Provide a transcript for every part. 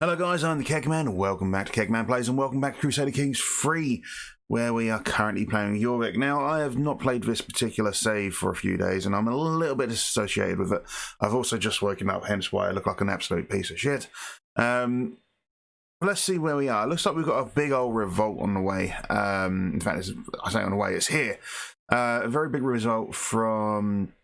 Hello guys, I'm the Kegman. Welcome back to Kegmanplays and welcome back to Crusader Kings 3, where we are currently playing Jorvik. Now, I have not played this particular save for a few days and I'm a little bit disassociated with it. I've also just woken up, hence why I look like an absolute piece of shit. Let's see where we are. It looks like we've got a big old revolt on the way. In fact, I say on the way, it's here. A very big result from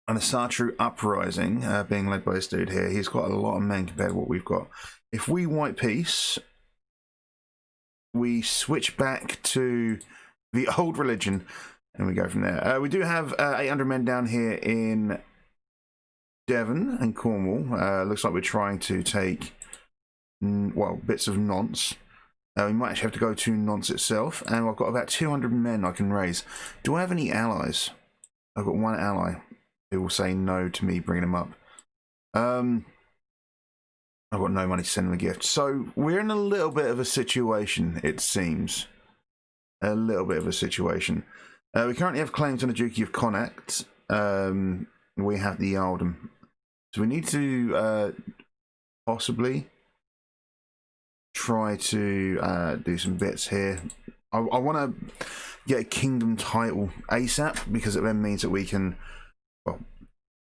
an Asatru uprising being led by this dude here. He's got a lot of men compared to what we've got. If we white peace, we switch back to the old religion and we go from there. We do have 800 men down here in Devon and Cornwall. Looks like we're trying to take, well, bits of Nonce. We might actually have to go to Nonce itself. And I've got about 200 men I can raise. Do I have any allies? I've got one ally who will say no to me bringing him up. I've got no money to send him a gift. So we're in a little bit of a situation, it seems. A little bit of a situation. We currently have claims on the Dukey of Connacht. We have the Earldom. So we need to possibly try to do some bits here. I want to get a kingdom title ASAP, because it then means that we can... Well,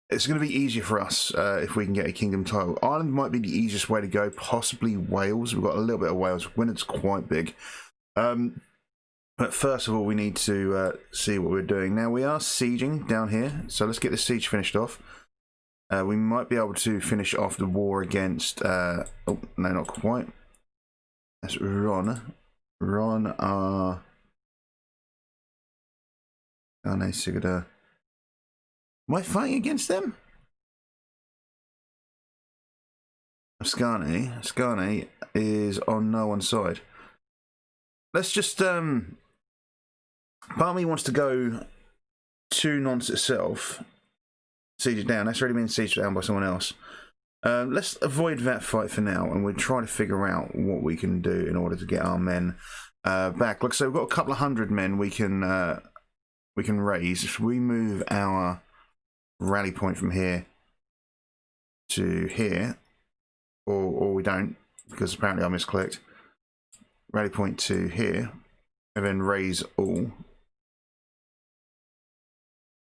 it's going to be easier for us if we can get a kingdom title. Ireland might be the easiest way to go, possibly Wales. We've got a little bit of Wales. Winner's quite big. But first of all, we need to see what we're doing. Now, we are sieging down here, so let's get the siege finished off. We might be able to finish off the war against... oh, no, not quite. That's Ron. Ron are... Crusader. Am I fighting against them? Skarne is on no one's side. Let's just part of me wants to go to Nonce itself, siege it down. That's already been sieged down by someone else. Let's avoid that fight for now, and we'll try to figure out what we can do in order to get our men back. Like I said, we've got a couple of hundred men we can raise. If we move our rally point from here to here, or we don't, because apparently I misclicked. Rally point to here, and then raise all.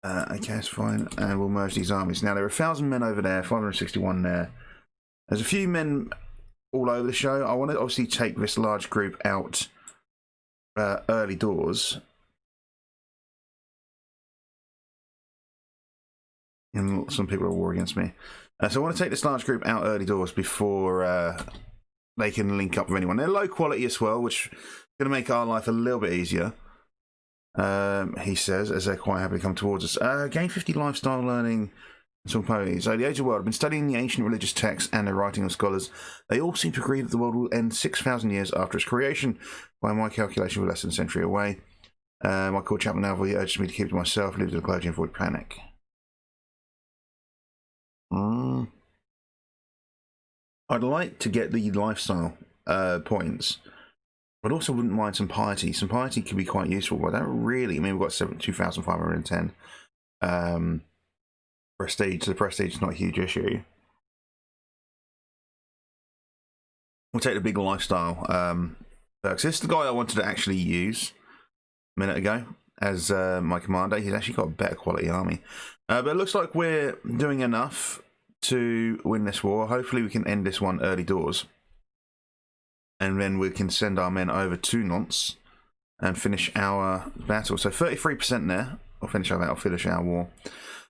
Okay, that's fine, and we'll merge these armies. Now there are 1,000 men over there, 561 there. There's a few men all over the show. I want to obviously take this large group out early doors. And some people are at war against me. So I want to take this large group out early doors before they can link up with anyone. They're low quality as well, which is going to make our life a little bit easier. He says, as they're quite happy to come towards us. Gain 50 lifestyle learning. Some poetry. So the age of the world. I've been studying the ancient religious texts and the writing of scholars. They all seem to agree that the world will end 6,000 years after its creation. By my calculation, we're less than a century away. My court chaplain now urges me to keep to myself, live to the clergy, and avoid panic. I'd like to get the lifestyle points, but also wouldn't mind some piety. Some piety could be quite useful, but that really, I mean, we've got 2,510 prestige, so the prestige is not a huge issue. We'll take the big lifestyle perks. This is the guy I wanted to actually use a minute ago as my commander. He's actually got a better quality army. But it looks like we're doing enough to win this war. Hopefully we can end this one early doors. And then we can send our men over to Nonce and finish our battle. So 33% there. I'll finish our battle, finish our war.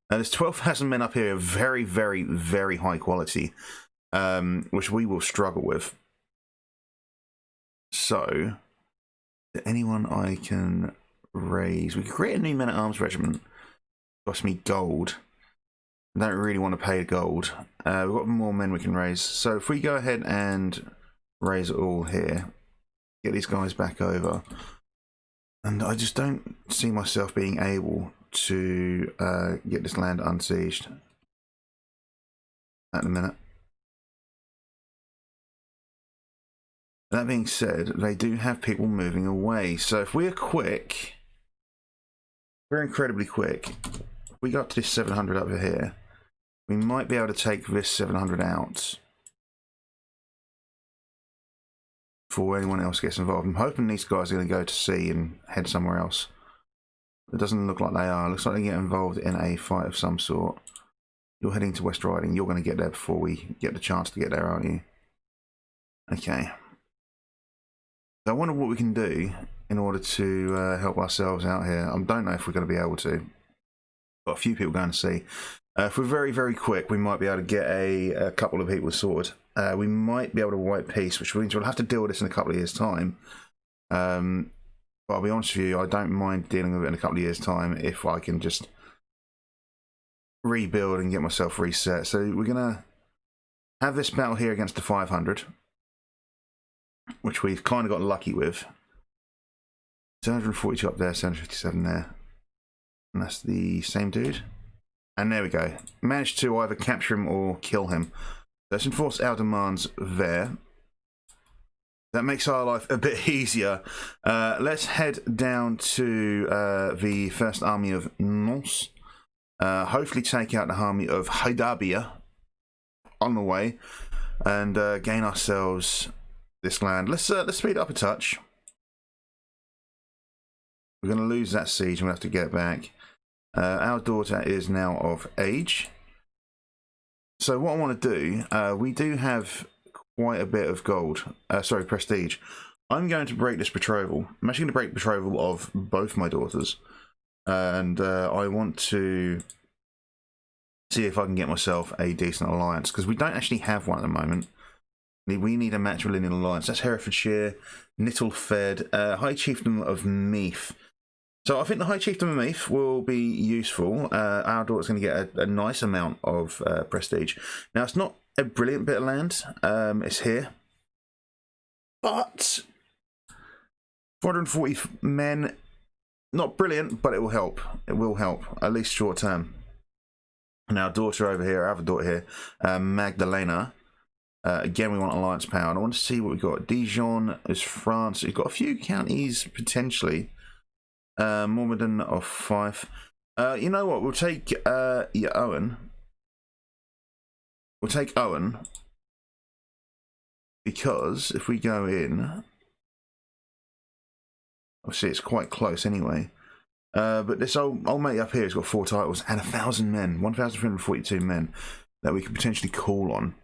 There's 12,000 men up here of very, very, very high quality, which we will struggle with. So, is there anyone I can raise? We can create a new men-at-arms regiment. Cost me gold. I don't really want to pay gold. We've got more men we can raise. So if we go ahead and raise it all here, get these guys back over. And I just don't see myself being able to get this land unsieged at the minute. That being said, they do have people moving away. So if we're quick, we're incredibly quick. If we go up to this 700 over here, we might be able to take this 700 out before anyone else gets involved. I'm hoping these guys are going to go to sea and head somewhere else. It doesn't look like they are. It looks like they get involved in a fight of some sort. You're heading to West Riding. You're going to get there before we get the chance to get there, aren't you? Okay. So I wonder what we can do in order to help ourselves out here. I don't know if we're going to be able to. Got a few people going to sea. If we're very, very quick, we might be able to get a couple of people sorted. We might be able to wipe peace, which means we'll have to deal with this in a couple of years' time. But I'll be honest with you, I don't mind dealing with it in a couple of years' time if I can just rebuild and get myself reset. So we're going to have this battle here against the 500, which we've kind of got lucky with. 742 up there, 757 there. And that's the same dude. And there we go. Managed to either capture him or kill him. Let's enforce our demands there. That makes our life a bit easier. Let's head down to the First Army of Nons. Hopefully take out the army of Haidabia on the way. And gain ourselves this land. Let's speed up a touch. We're going to lose that siege and we'll have to get back. Our daughter is now of age. So what I want to do, we do have quite a bit of gold. Sorry, prestige. I'm going to break this betrothal. I'm actually going to break the betrothal of both my daughters. And I want to see if I can get myself a decent alliance. Because we don't actually have one at the moment. We need a matrilineal alliance. That's Herefordshire, Nittlefed, High Chiefdom of Meath. So I think the High Chiefdom of Meath will be useful. Our daughter's going to get a nice amount of prestige. Now, it's not a brilliant bit of land. It's here. But 440 men, not brilliant, but it will help. It will help, at least short term. Now, daughter over here, I have a daughter here, Magdalena. Again, we want alliance power. And I want to see what we've got. Dijon is France. We've got a few counties, potentially. Mormondon of Fife. You know what? We'll take Owen. We'll take Owen. Because if we go in... Obviously, it's quite close anyway. But this old mate up here has got 4 titles and 1,000 men. 1,342 men that we could potentially call on.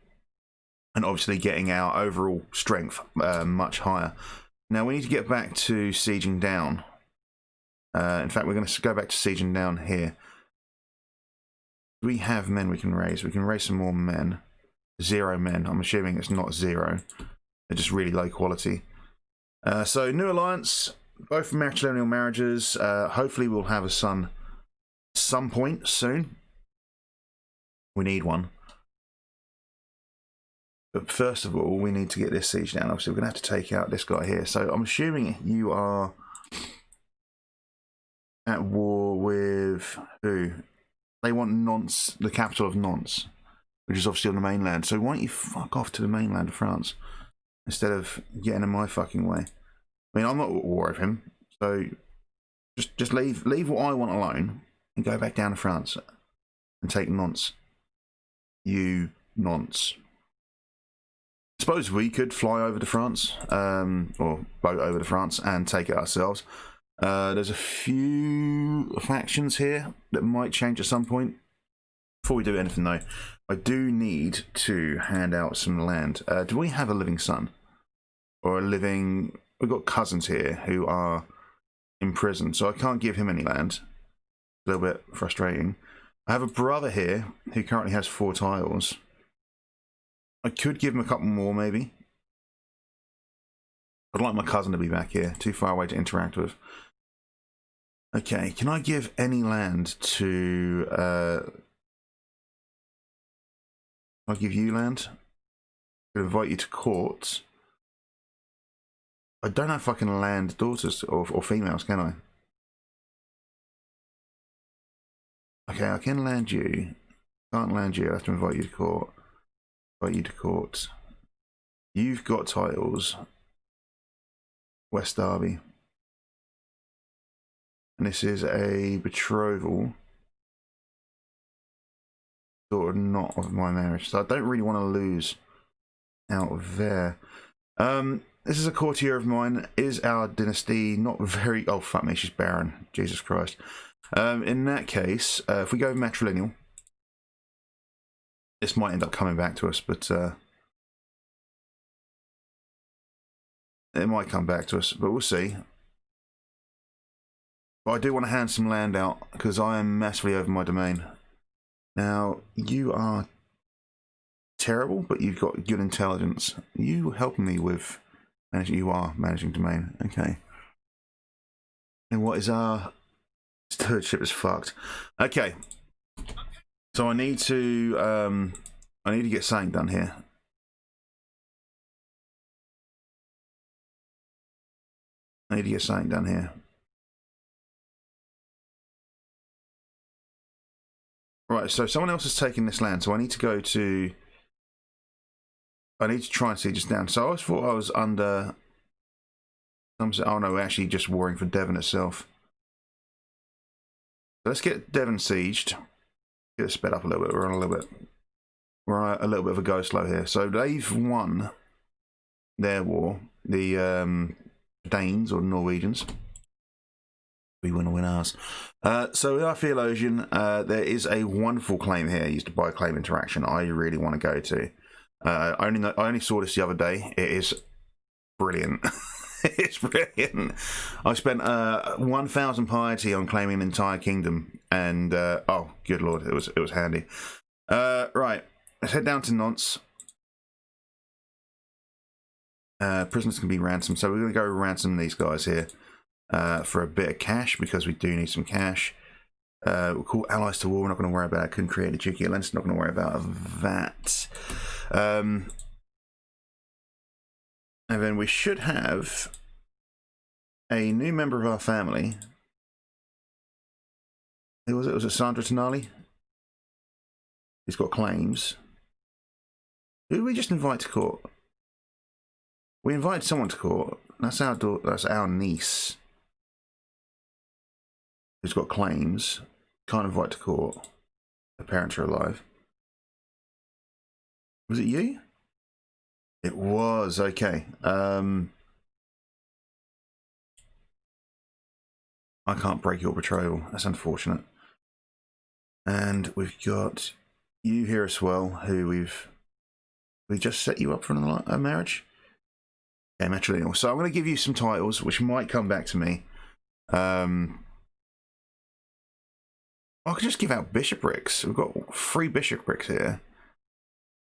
And obviously getting our overall strength much higher. Now, we need to get back to sieging down. In fact, we're going to go back to sieging down here. We have men we can raise. We can raise some more men. 0 men. I'm assuming it's not 0. They're just really low quality. So, new alliance. Both matrilineal marriages. Hopefully we'll have a son at some point soon. We need one. But first of all, we need to get this siege down. Obviously, we're going to have to take out this guy here. So, I'm assuming you are... at war with who? They want Nantes, the capital of Nantes, which is obviously on the mainland. So why don't you fuck off to the mainland of France instead of getting in my fucking way? I mean, I'm not at war with him, so just leave what I want alone and go back down to France and take Nantes. You Nantes. I suppose we could fly over to France, or boat over to France and take it ourselves. There's a few factions here that might change at some point. Before we do anything though, I do need to hand out some land. Do we have a living son? Or a living... We've got cousins here who are in prison, so I can't give him any land. A little bit frustrating. I have a brother here who currently has 4 titles. I could give him a couple more maybe. I'd like my cousin to be back here. Too far away to interact with. Okay, can I give any land to... I'll give you land. I'll invite you to court. I don't know if I can land daughters or females, can I? Okay, I can land you. Can't land you. I have to invite you to court. Invite you to court. You've got titles. West Derby. And this is a betrothal. Sort of not of my marriage. So I don't really want to lose out of there. this is a courtier of mine. Is our dynasty not very... Oh, fuck me, she's barren. Jesus Christ. In that case, if we go matrilineal, this might end up coming back to us, but it might come back to us, but we'll see. But I do want to hand some land out because I am massively over my domain. Now, you are terrible, but you've got good intelligence. You helping me with managing. You are managing domain. Okay. And what is our stewardship is fucked. Okay. So I need to get something done here. I need to get something done here. Right, so someone else has taken this land, so I need to go to... I need to try and see just down. So I always thought I was under... Oh no, we're actually just warring for Devon itself. So let's get Devon sieged. Get it sped up a little bit. We're on a little bit... We're on a little bit of a go slow here. So they've won their war. The Danes or Norwegians. We want to win ours. So with our theologian, there is a wonderful claim here used to buy claim interaction I really want to go to. I only saw this the other day. It is brilliant. It's brilliant. I spent 1,000 piety on claiming an entire kingdom, and oh, good lord, it was handy. Right, let's head down to Nantes. Prisoners can be ransomed, so we're going to go ransom these guys here. For a bit of cash, because we do need some cash. We'll call allies to war. We're not going to worry about it. Couldn't create a Dukey Alliance. Not going to worry about that. And then we should have a new member of our family. Who was it? Was it Sandra Tonali? He's got claims. Who did we just invite to court? We invited someone to court. That's our daughter. That's our niece. Who's got claims, can't invite to court. The parents are alive. Was it you? It was, okay. I can't break your betrayal. That's unfortunate. And we've got you here as well, who we just set you up for a marriage. Okay, matrilineal. So I'm going to give you some titles, which might come back to me. I could just give out bishoprics. We've got 3 bishoprics here.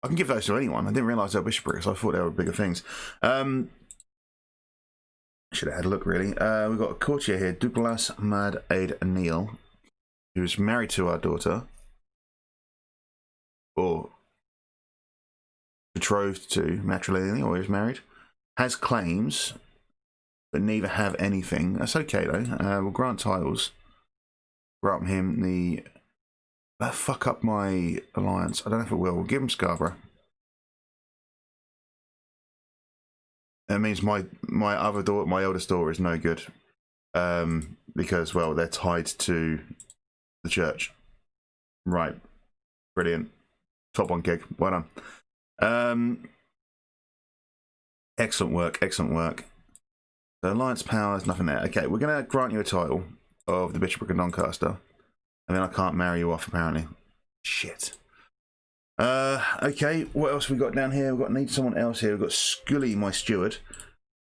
I can give those to anyone. I didn't realise they were bishoprics. I thought they were bigger things. Should have had a look, really. We've got a courtier here, Douglas Mad Aid Neil, who's married to our daughter. Or betrothed to matrilineal, or is married. Has claims, but neither have anything. That's okay, though. We'll grant titles. Grant him the... That fuck up my alliance. I don't know if it will. We'll give him Scarborough. That means my other daughter, my eldest daughter, is no good. Because, well, they're tied to the church. Right. Brilliant. Top one gig. Well done. Excellent work. Excellent work. The alliance power is nothing there. Okay, we're going to grant you a title of the Bishopric of Doncaster, and then I can't marry you off, apparently. Shit. Okay, what else we got down here? We've got need someone else here. We've got Scully, my steward,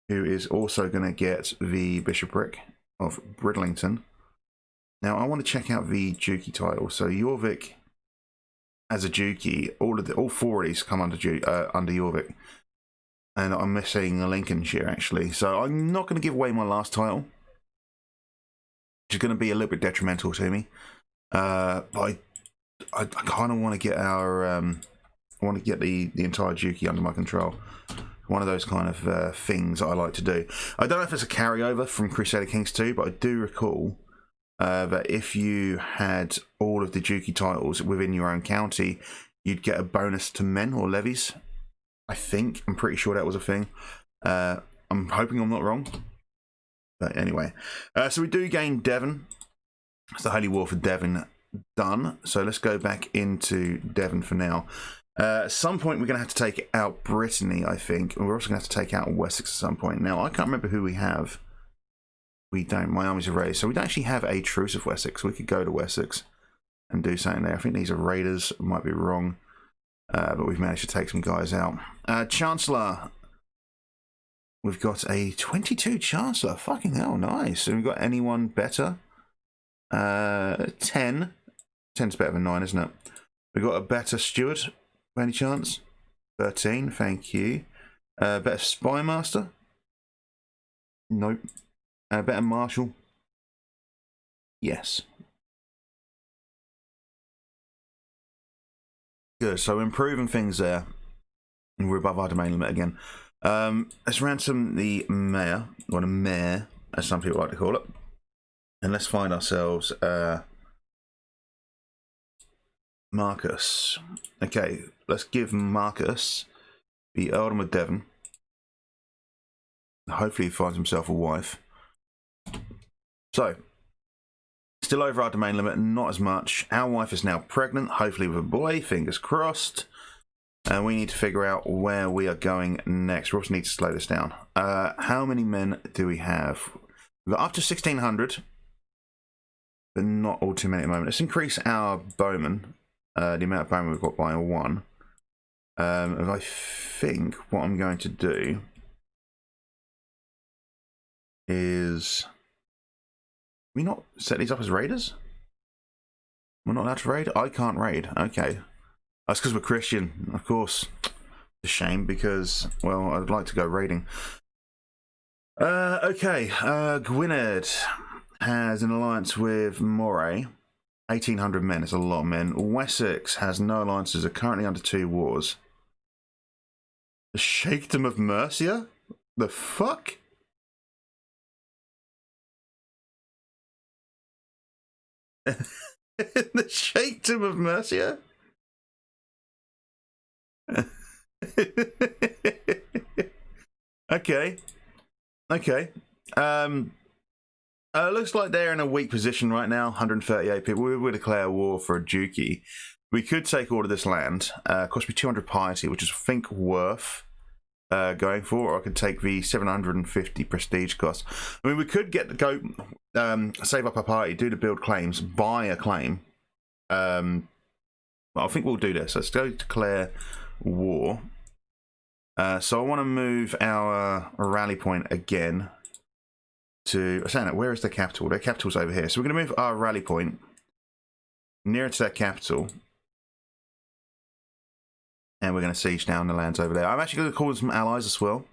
who is also going to get the Bishopric of Bridlington. Now, I want to check out the Dukey title. So Jorvik as a Dukey, all 4 of these come under Jorvik, and I'm missing Lincolnshire actually. So I'm not going to give away my last title, which is going to be a little bit detrimental to me. But I kind of want to get our I want to get the entire Dukey under my control. One of those kind of things I like to do. I don't know if it's a carryover from Crusader Kings 2, but I do recall that if you had all of the Dukey titles within your own county, you'd get a bonus to men or levies. I'm pretty sure that was a thing. I'm hoping I'm not wrong. But anyway, so we do gain Devon. It's the Holy War for Devon done. So let's go back into Devon for now. At some point, we're going to have to take out Brittany, I think. And we're also going to have to take out Wessex at some point. Now, I can't remember who we have. We don't. My armies are raised. So we don't actually have a truce of Wessex. We could go to Wessex and do something there. I think these are raiders. Might be wrong. But we've managed to take some guys out. Chancellor. We've got a 22 Chancellor. Fucking hell, nice. Have we got anyone better? 10. 10's better than 9, isn't it? We've got a better Steward. By any chance? 13, thank you. Better Spy Master? Nope. Better Marshal? Yes. Good, so improving things there. And we're above our domain limit again. Let's ransom the mayor, or the mayor, as some people like to call it. And let's find ourselves Marcus. Okay, let's give Marcus the Earldom of Devon. Hopefully he finds himself a wife. So, still over our domain limit, not as much. Our wife is now pregnant, hopefully with a boy, fingers crossed. And we need to figure out where we are going next. We also need to slow this down. How many men do we have? We've got up to 1,600, but not all too many at the moment. Let's increase our bowmen. The amount of bowmen we've got by 1. And I think what I'm going to do is... we not set these up as raiders? We're not allowed to raid? I can't raid. Okay. That's because we're Christian, of course. It's a shame because, well, I'd like to go raiding. Okay. Gwynedd has an alliance with Moray. 1,800 men. It's a lot of men. Wessex has no alliances. Are currently under 2 wars. The Sheikhdom of Mercia? The fuck? The Sheikhdom of Mercia? Okay. Looks like they're in a weak position right now. 138 people. We would declare war for a Dukey. We could take all of this land. Cost me 200 piety, which is, I think, worth going for. Or I could take the 750 prestige cost. I mean, we could save up our party, do the build claims, buy a claim. Well, I think we'll do this. Let's go declare war. So I want to move our rally point again to... I'm saying that, where is the capital? Their capital's over here. So we're going to move our rally point nearer to their capital. And we're going to siege down the lands over there. I'm actually going to call some allies as well.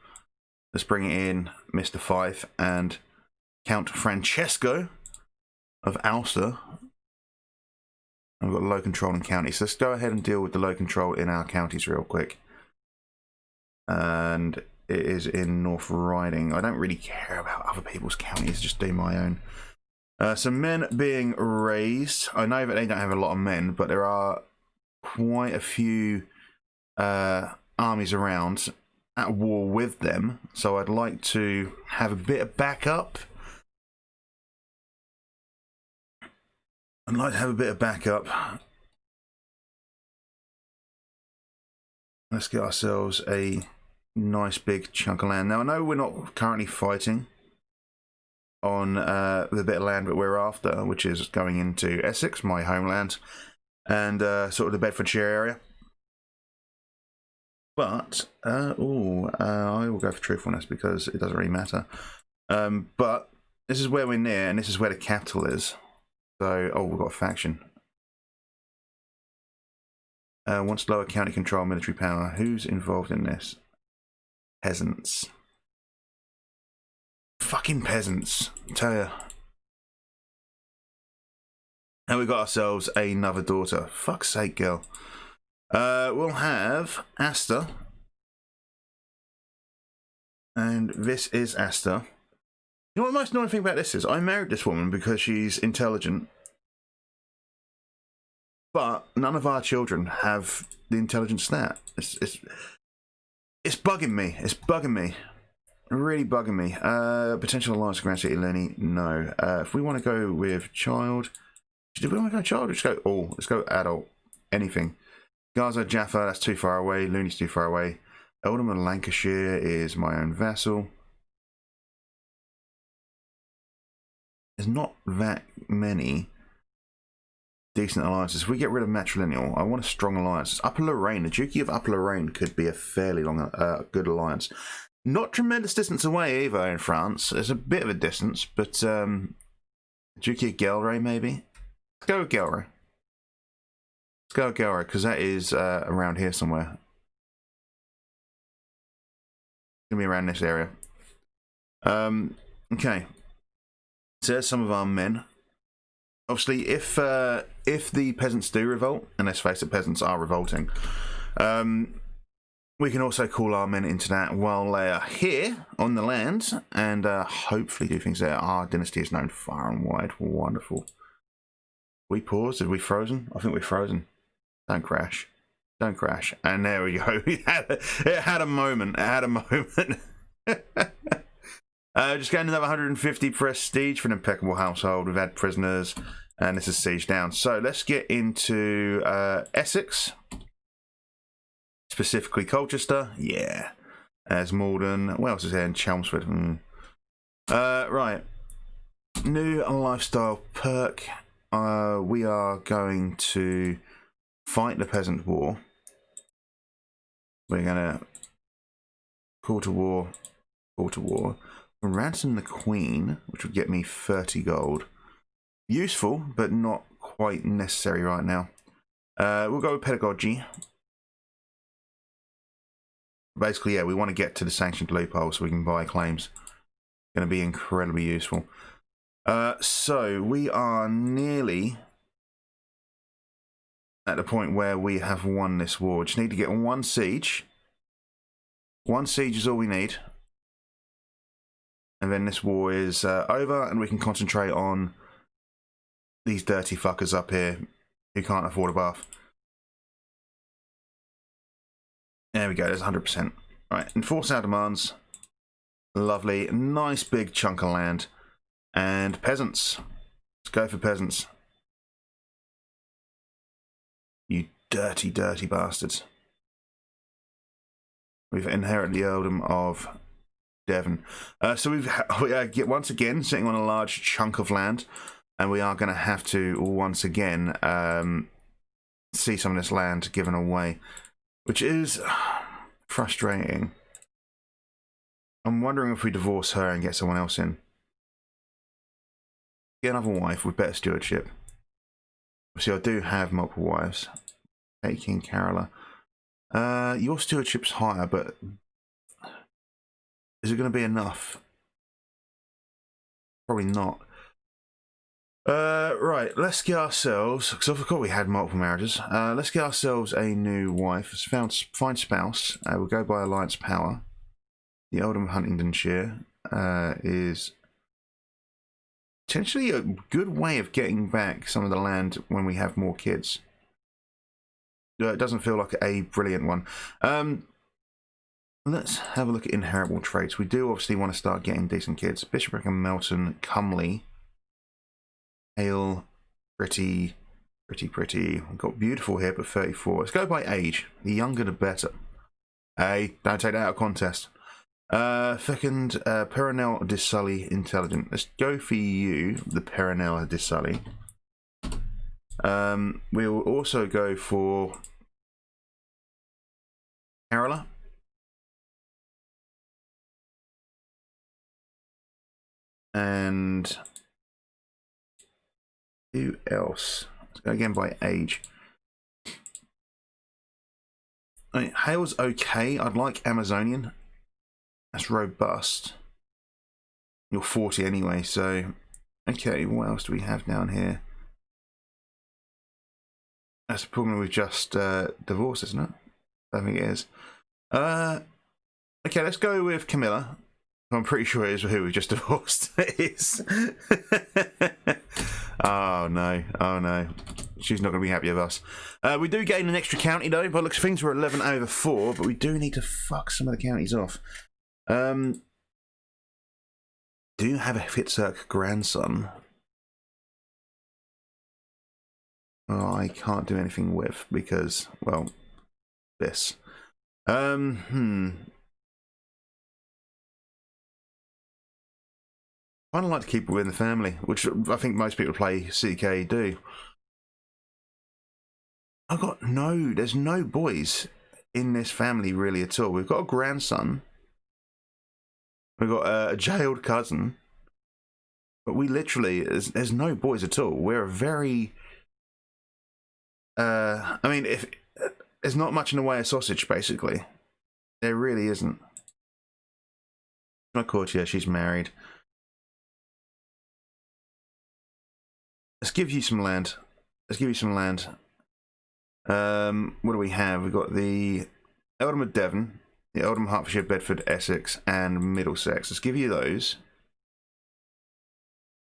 Let's bring in Mr. Fife and Count Francesco of Ulster. And we've got low control in counties. So let's go ahead and deal with the low control in our counties real quick. And it is in North Riding. I don't really care about other people's counties, just do my own. Some men being raised. I know that they don't have a lot of men, but there are quite a few armies around at war with them. So I'd like to have a bit of backup. Let's get ourselves a nice big chunk of land. Now, I know we're not currently fighting on the bit of land that we're after, which is going into Essex, my homeland, and sort of the Bedfordshire area. But, I will go for truthfulness because it doesn't really matter. But this is where we're near, and this is where the capital is. So, we've got a faction. Wants lower county control, military power. Who's involved in this? Peasants. Fucking peasants, I tell ya. And we've got ourselves another daughter. Fuck's sake, girl. We'll have Asta. And this is Asta. You know what the most annoying thing about this is? I married this woman because she's intelligent. But none of our children have the intelligence stat. It's bugging me. It's bugging me. Really bugging me. Potential alliance with Grand City Lenny? No. If we want to go with child... Do we want to go child or just go all? Let's go adult. Anything. Gaza Jaffa, that's too far away. Looney's too far away. Eldham of Lancashire is my own vassal. There's not that many decent alliances. If we get rid of matrilineal, I want a strong alliance. Upper Lorraine, the Dukey of Upper Lorraine could be a fairly good alliance. Not tremendous distance away either in France. There's a bit of a distance, but Dukey of Gelre maybe. Let's go with Gelre. Let's go with Gelre because that is around here somewhere. It's gonna be around this area. Okay. So there's some of our men. Obviously, if the peasants do revolt, and let's face it, peasants are revolting, we can also call our men into that while they are here on the land, and hopefully do things there. Our dynasty is known far and wide. Wonderful. We paused? Did we frozen? I think we're frozen. Don't crash. Don't crash. And there we go. It had a moment. It had a moment. Just getting another 150 prestige for an impeccable household. We've had prisoners, and this is siege down. So let's get into Essex, specifically Colchester. Yeah, as Malden. What else is there in Chelmsford? Right, new lifestyle perk. We are going to fight the peasant war. We're gonna call to war. Call to war. Ransom the Queen, which would get me 30 gold. Useful, but not quite necessary right now. We'll go with Pedagogy. Basically, yeah, we want to get to the sanctioned loophole so we can buy claims. Going to be incredibly useful. So, we are nearly at the point where we have won this war. Just need to get one siege. One siege is all we need. And then this war is over, and we can concentrate on these dirty fuckers up here who can't afford a bath. There we go, there's 100%. Right, enforce our demands. Lovely, nice big chunk of land. And peasants. Let's go for peasants. You dirty, dirty bastards. We've inherited the earldom of Devon. So we get once again sitting on a large chunk of land, and we are going to have to once again see some of this land given away, which is frustrating. I'm wondering if we divorce her and get someone else in. Get another wife with better stewardship. See, I do have multiple wives. Taking Carola. Your stewardship's higher, but is it going to be enough? Probably not. Right, let's get ourselves, because I forgot we had multiple marriages. Let's get ourselves a new wife. Find spouse. We'll go by alliance power. The Eldham of Huntingdonshire is potentially a good way of getting back some of the land when we have more kids. It doesn't feel like a brilliant one. Let's have a look at Inheritable Traits. We do obviously want to start getting decent kids. Bishopric and Melton, comely. Hale, pretty. We've got beautiful here, but 34. Let's go by age. The younger the better. Hey, don't take that out of contest. Second, Perenelle de Sully, intelligent. Let's go for you, the Perenelle de Sully. We'll also go for Carola. And who else? Let's go again by age. I mean, Hale's okay. I'd like Amazonian. That's robust. You're 40 anyway, so okay. What else do we have down here? That's the problem with just divorce, isn't it? I think it is. Okay, let's go with Camilla. I'm pretty sure it is who we just divorced. It is. Oh no, oh no. She's not going to be happy with us. We do gain an extra county though, but looks things were 11 over 4, but we do need to fuck some of the counties off. Do you have a Fitzurk grandson? Oh, I can't do anything with because, well, this. Kind of like to keep it within the family, which I think most people play CK do. There's no boys in this family really at all. We've got a grandson. We've got a jailed cousin. But we literally, there's no boys at all. We're a very, I mean, if there's not much in the way of sausage, basically. There really isn't. My courtier, she's married. Let's give you some land. Let's give you some land. What do we have? We've got the Eldom of Devon, the Eldom, Hertfordshire, Bedford, Essex, and Middlesex. Let's give you those.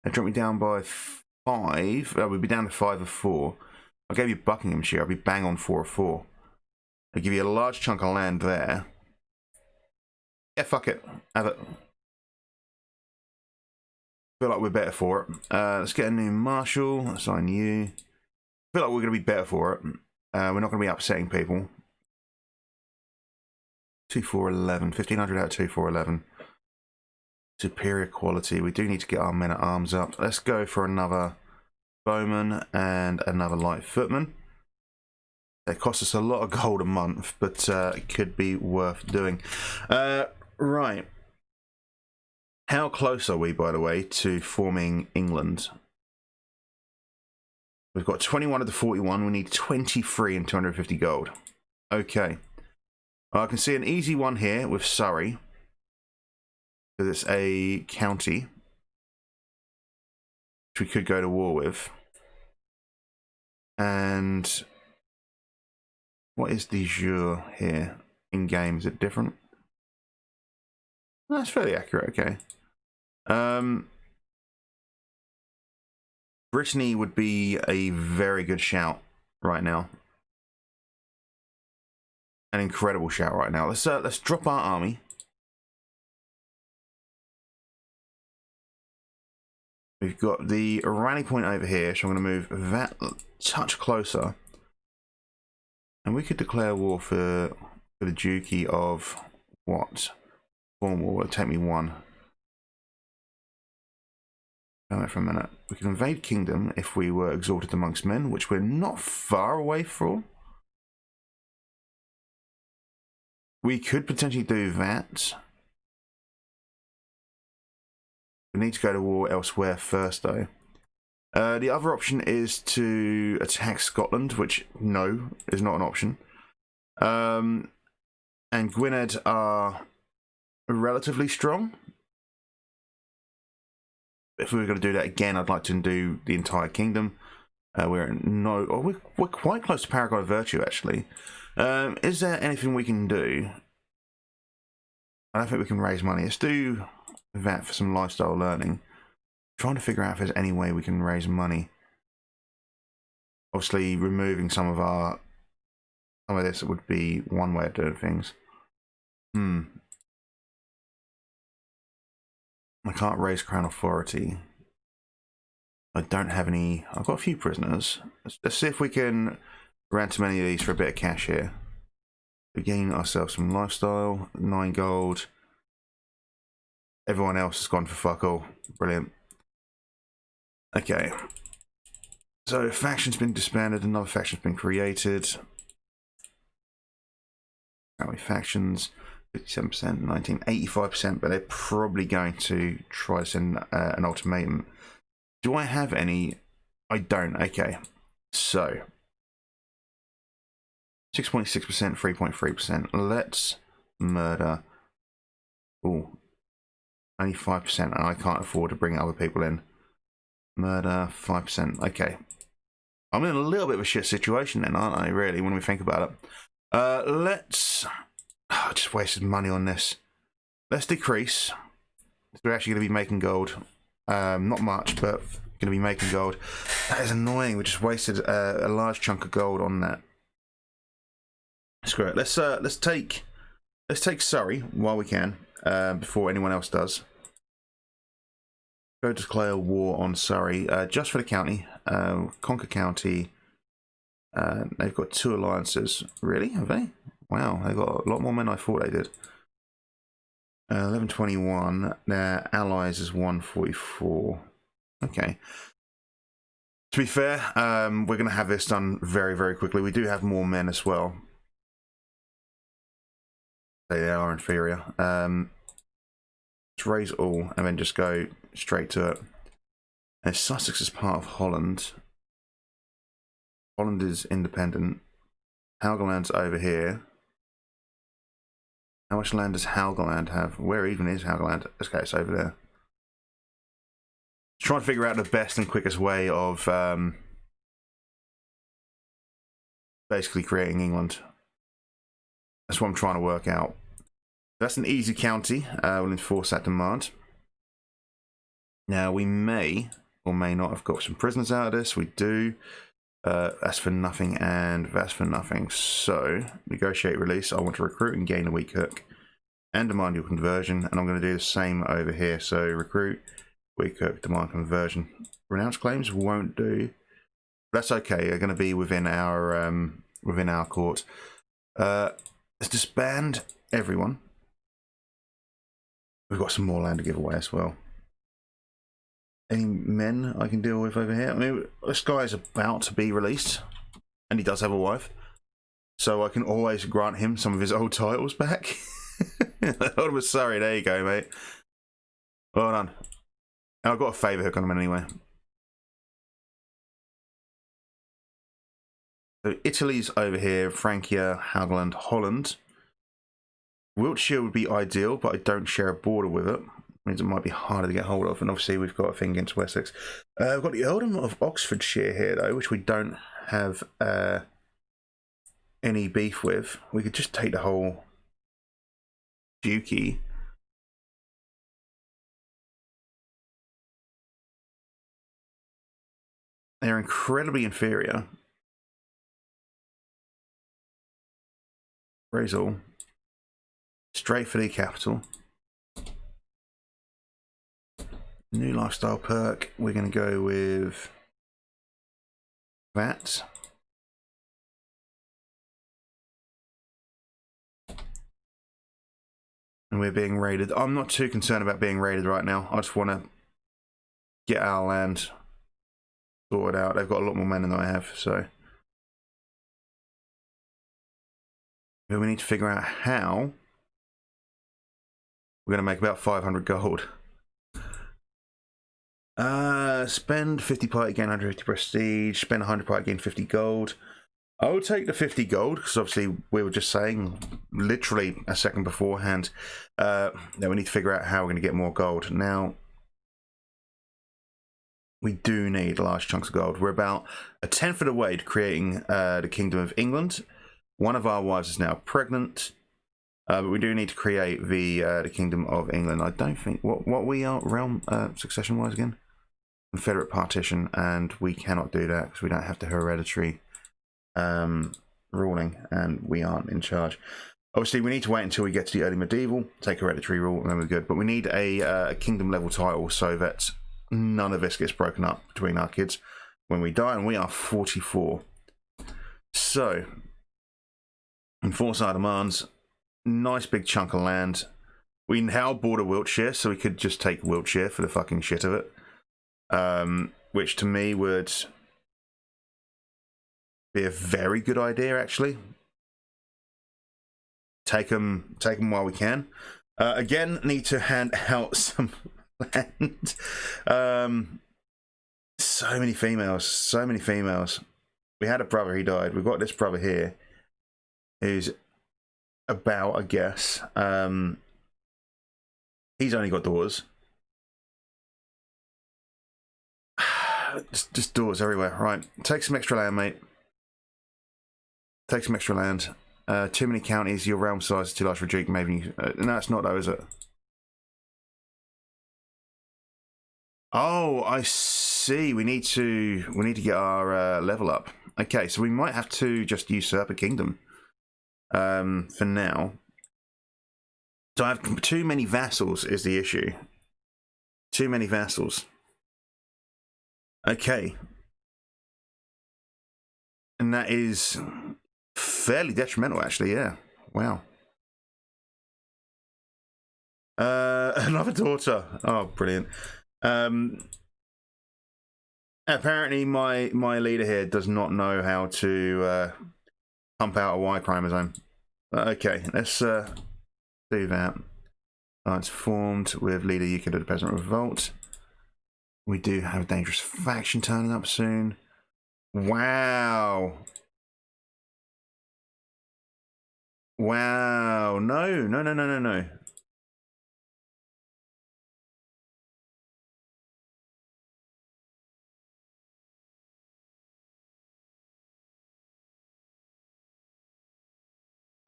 And drop me down by 5. We'd be down to 5 of 4. I gave you Buckinghamshire. I'll be bang on 4 of 4. I'll give you a large chunk of land there. Yeah, fuck it. Have it. Feel like we're better for it. Let's get a new marshal. Assign you. Feel like we're going to be better for it. We're not going to be upsetting people. 2411. 1500 out of 2411. Superior quality. We do need to get our men at arms up. Let's go for another bowman and another light footman. It costs us a lot of gold a month, but it could be worth doing. Right. How close are we, by the way, to forming England? We've got 21 of the 41. We need 23 and 250 gold. Okay. I can see an easy one here with Surrey, because it's a county which we could go to war with. And what is the jour here in game? Is it different? That's fairly accurate. Okay. Brittany would be a very good shout right now. An incredible shout right now. Let's drop our army. We've got the rally point over here, so I'm going to move that a touch closer. And we could declare war for the Dukey of what? Cornwall. It'll take me 1. Wait for a minute. We can invade Kingdom if we were exalted amongst men, which we're not far away from. We could potentially do that. We need to go to war elsewhere first, though. The other option is to attack Scotland, which, no, is not an option. And Gwynedd are relatively strong. If we were going to do that again, I'd like to do the entire kingdom. We're quite close to Paragon of Virtue, actually. Is there anything we can do? I don't think we can raise money. Let's do that for some lifestyle learning. Trying to figure out if there's any way we can raise money. Obviously, removing some of this would be one way of doing things. I can't raise Crown Authority. I don't have any. I've got a few prisoners. Let's see if we can ransom any of these for a bit of cash here. We gain ourselves some lifestyle. 9 gold. Everyone else has gone for fuck all. Brilliant. Okay. So, faction's been disbanded. Another faction's been created. How many factions? 57%, 19, 85%, but they're probably going to try to send an ultimatum. Do I have any? I don't. Okay. So, 6.6%, 3.3%. Let's murder. Oh, only 5%, and I can't afford to bring other people in. Murder, 5%. Okay. I'm in a little bit of a shit situation then, aren't I, really, when we think about it? Let's... I just wasted money on this. Let's decrease. We're actually going to be making gold. Not much, but going to be making gold. That is annoying. We just wasted a large chunk of gold on that. Screw it. Let's take Surrey while we can, before anyone else does. Go declare war on Surrey, just for the county. Conquer County. They've got 2 alliances. Really? Have they? Wow, they got a lot more men than I thought they did. 1121. Their allies is 144. Okay. To be fair, we're going to have this done very, very quickly. We do have more men as well. They are inferior. Let's raise all and then just go straight to it. And Sussex is part of Holland. Holland is independent. Helgoland's over here. How much land does Helgoland have? Where even is Helgoland? Okay, it's over there. Trying to figure out the best and quickest way of basically creating England. That's what I'm trying to work out. That's an easy county. We'll enforce that demand. Now, we may or may not have got some prisoners out of this. We do. That's for nothing and that's for nothing. So, negotiate release. I want to recruit and gain a weak hook and demand your conversion. And I'm going to do the same over here. So, recruit, weak hook, demand conversion. Renounce claims won't do. That's okay. They're going to be within our court. Let's disband everyone. We've got some more land to give away as well. Any men I can deal with over here? I mean, this guy is about to be released, and he does have a wife, so I can always grant him some of his old titles back. Hold of Surrey, there you go, mate. Well done. And I've got a favour hook on him anyway. So Italy's over here, Francia, Helgoland, Holland. Wiltshire would be ideal, but I don't share a border with it. Means it might be harder to get hold of, and obviously we've got a thing against Wessex. We've got the Earldom of Oxfordshire here, though, which we don't have any beef with. We could just take the whole Dukey. They're incredibly inferior. Raise all. Straight for the capital. New lifestyle perk. We're going to go with that. And we're being raided. I'm not too concerned about being raided right now. I just want to get our land sorted out. They've got a lot more men than I have, so. But we need to figure out how we're going to make about 500 gold. Spend 50 party, gain 150 prestige. Spend 100 party, gain 50 gold. I will take the 50 gold because obviously we were just saying literally a second beforehand that we need to figure out how we're going to get more gold. Now, we do need large chunks of gold. We're about a tenth of the way to creating the Kingdom of England. One of our wives is now pregnant. But we do need to create the Kingdom of England. I don't think what we are realm succession wise again, Confederate partition, and we cannot do that because we don't have the hereditary ruling, and we aren't in charge. Obviously, we need to wait until we get to the early medieval, take hereditary rule, and then we're good. But we need a kingdom level title so that none of this gets broken up between our kids when we die, and we are 44. So, enforce our demands. Nice big chunk of land. We now border Wiltshire, so we could just take Wiltshire for the fucking shit of it. Which to me would be a very good idea, actually. Take them while we can. Again, need to hand out some land. So many females. So many females. We had a brother, he died. We've got this brother here who's about, I guess. He's only got daughters. Just daughters everywhere. Right, take some extra land, mate. Take some extra land. Too many counties. Your realm size is too large for a duke. Maybe no, it's not though, is it? Oh, I see. We need to get our level up. Okay, so we might have to just usurp a kingdom. For now. So I have too many vassals is the issue. Too many vassals. Okay. And that is fairly detrimental, actually, yeah. Wow. Another daughter. Oh, brilliant. Apparently my leader here does not know how to pump out a Y chromosome. Okay, let's do that. It's formed with leader Yuki of the Peasant Revolt. We do have a dangerous faction turning up soon. Wow. Wow. No.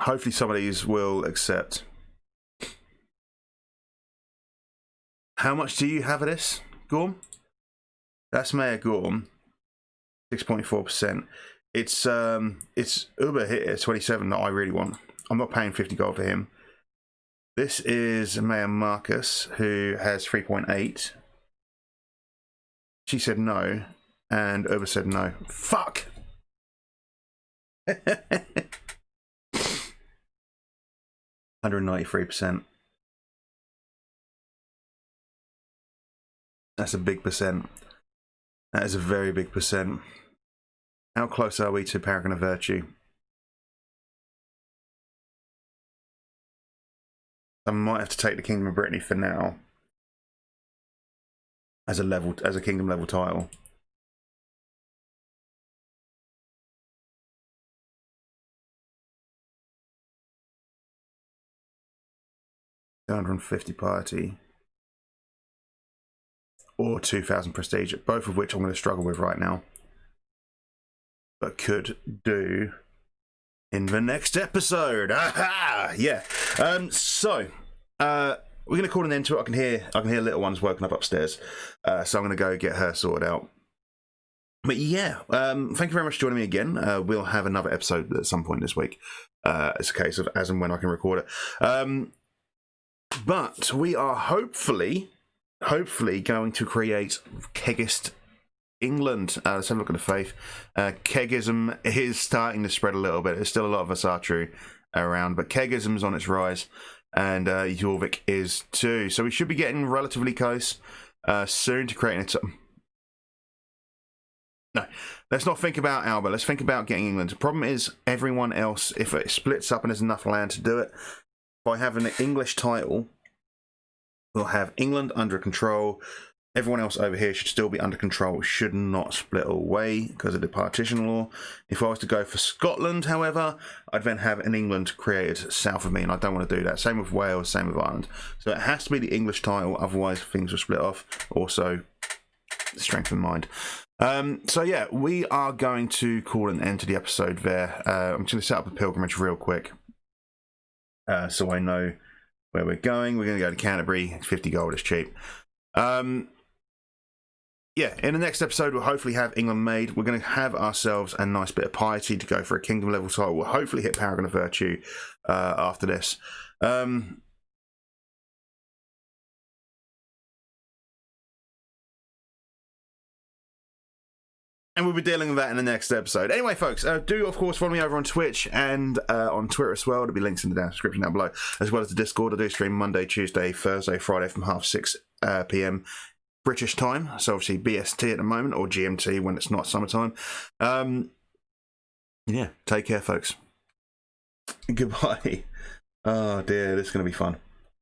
Hopefully some of these will accept. How much do you have of this, Gorm? That's Mayor Gorm. 6.4%. It's Uber here, 27 that I really want. I'm not paying 50 gold for him. This is Mayor Marcus, who has 3.8. She said no, and Uber said no. Fuck! 193%. That's a big percent. That is a very big percent. How close are we to Paragon of Virtue? I might have to take the Kingdom of Brittany for now. As a kingdom level title. $250 piety. Or 2,000 prestige, both of which I'm going to struggle with right now. But could do in the next episode. Aha! Yeah. So we're going to call an end to it. I can hear little ones woken up upstairs. So I'm going to go get her sorted out. But yeah, thank you very much for joining me again. We'll have another episode at some point this week. It's a case of as and when I can record it. But we are hopefully going to create Kegist England. Let's have a look at the faith. Kegism is starting to spread a little bit. There's still a lot of Asatru around, but Kegism's on its rise, and Jorvik is too. So we should be getting relatively close soon to creating it. No, let's not think about Alba. Let's think about getting England. The problem is everyone else, if it splits up and there's enough land to do it, by having an English title, we'll have England under control. Everyone else over here should still be under control. Should not split away because of the partition law. If I was to go for Scotland, however, I'd then have an England created south of me, and I don't want to do that. Same with Wales, same with Ireland. So it has to be the English title, otherwise things will split off. Also, strength of mind. So yeah, we are going to call an end to the episode there. I'm just going to set up a pilgrimage real quick. So I know where we're going. We're going to go to Canterbury. 50 gold is cheap. Yeah, in the next episode, we'll hopefully have England made. We're going to have ourselves a nice bit of piety to go for a kingdom level title. We'll hopefully hit Paragon of Virtue after this. And we'll be dealing with that in the next episode. Anyway, folks, do, of course, follow me over on Twitch and on Twitter as well. There'll be links in the description down below, as well as the Discord. I do stream Monday, Tuesday, Thursday, Friday from 6:30 p.m. British time. So obviously BST at the moment, or GMT when it's not summertime. Yeah, take care, folks. Goodbye. Oh, dear, this is going to be fun.